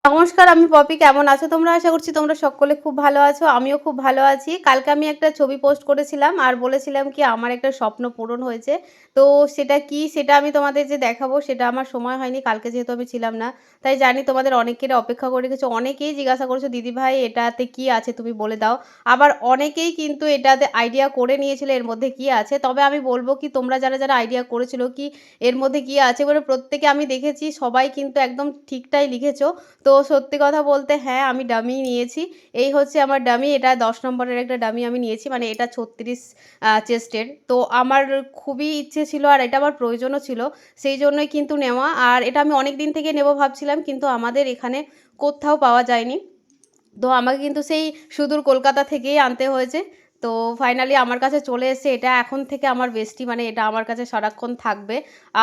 নমস্কার, আমি পপি। কেমন আছো তোমরা? আশা করছি তোমরা সকলে খুব ভালো আছো। আমিও খুব ভালো আছি। কালকে আমি একটা ছবি পোস্ট করেছিলাম আর বলেছিলাম কি আমার একটা স্বপ্ন পূরণ হয়েছে। তো সেটা কি সেটা আমি তোমাদের যে দেখাবো সেটা আমার সময় হয়নি। কালকে যেহেতু আমি ছিলাম না। তাই জানি তোমাদের অনেকের অপেক্ষা করে রেখেছো। অনেকেই জিজ্ঞাসা করেছো, "দিদিভাই এটাতে কি আছে তুমি বলে দাও।" আবার অনেকেই কিন্তু এটাতে আইডিয়া করে নিয়েছিল এর মধ্যে কি আছে। তবে আমি বলব কি তোমরা যারা আইডিয়া করেছিল কি এর মধ্যে কি আছে বলে প্রত্যেকে আমি দেখেছি সবাই কিন্তু একদম ঠিকটাই লিখেছো। তো সত্যি কথা বলতে হ্যাঁ, আমি ডামি নিয়েছি। এই হচ্ছে আমার ডামি। এটা ১০ নম্বরের একটা ডামি আমি নিয়েছি। মানে এটা ৩৬ চেস্টের। তো আমার খুবই ইচ্ছে ছিল আর এটা আমার প্রয়োজনও ছিল। সেই জন্যই কিন্তু নেওয়া। আর এটা আমি অনেকদিন থেকে নেব ভাবছিলাম কিন্তু আমাদের এখানে কোত্থাও পাওয়া যায়নি। তো আমাকে কিন্তু সেই সুদূর কলকাতা থেকেই আনতে হয়েছে। তো ফাইনালি আমার কাছে চলে এসেছে। এটা এখন থেকে আমার বেস্টি, মানে এটা আমার কাছে সারাক্ষণ থাকবে।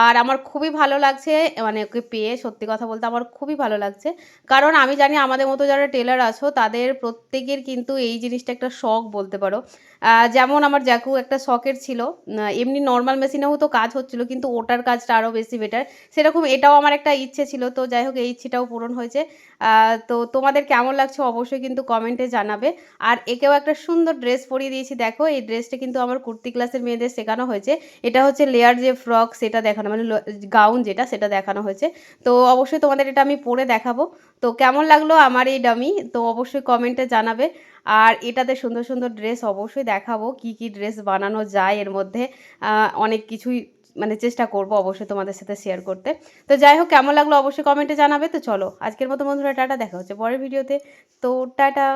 আর আমার খুবই ভালো লাগছে মানে ওকে পেয়ে, সত্যি কথা বলতে আমার খুবই ভালো লাগছে। কারণ আমি জানি আমাদের মতো যারা টেলার আছো তাদের প্রত্যেকের কিন্তু এই জিনিসটা একটা শখ বলতে পারো। যেমন আমার জ্যাকু একটা শখের ছিল। এমনি নরমাল মেশিনেও তো কাজ হচ্ছিল কিন্তু ওটার কাজটা আরও বেশি বেটার। সেরকম এটাও আমার একটা ইচ্ছে ছিল। তো যাই হোক এই ইচ্ছেটাও পূরণ হয়েছে। তো তোমাদের কেমন লাগছে অবশ্যই কিন্তু কমেন্টে জানাবে। আর একেও একটা সুন্দর ড্রেস পরিয়ে দিয়েছি দেখো। এই ড্রেসটা কিন্তু আমার কুর্তি ক্লাসের মেয়েদের শেখানো হয়েছে। এটা হচ্ছে লেয়ার যে ফ্রক সেটা দেখানো, মানে গাউন যেটা সেটা দেখানো হয়েছে। তো অবশ্যই তোমাদের এটা আমি পরে দেখাবো। তো কেমন লাগলো আমার এই ডামি তো অবশ্যই কমেন্টে জানাবে। আর এটাতে সুন্দর সুন্দর ড্রেস অবশ্যই দেখাবো, কি ড্রেস বানানো যায় এর মধ্যে। অনেক কিছুই মানে চেষ্টা করব অবশ্যই তোমাদের সাথে শেয়ার করতে। তো যাই হোক কেমন লাগলো অবশ্যই কমেন্টে জানাবে। তো চলো আজকের মতো বন্ধুরা টাটা, দেখা হচ্ছে পরের ভিডিওতে। তো টাটা।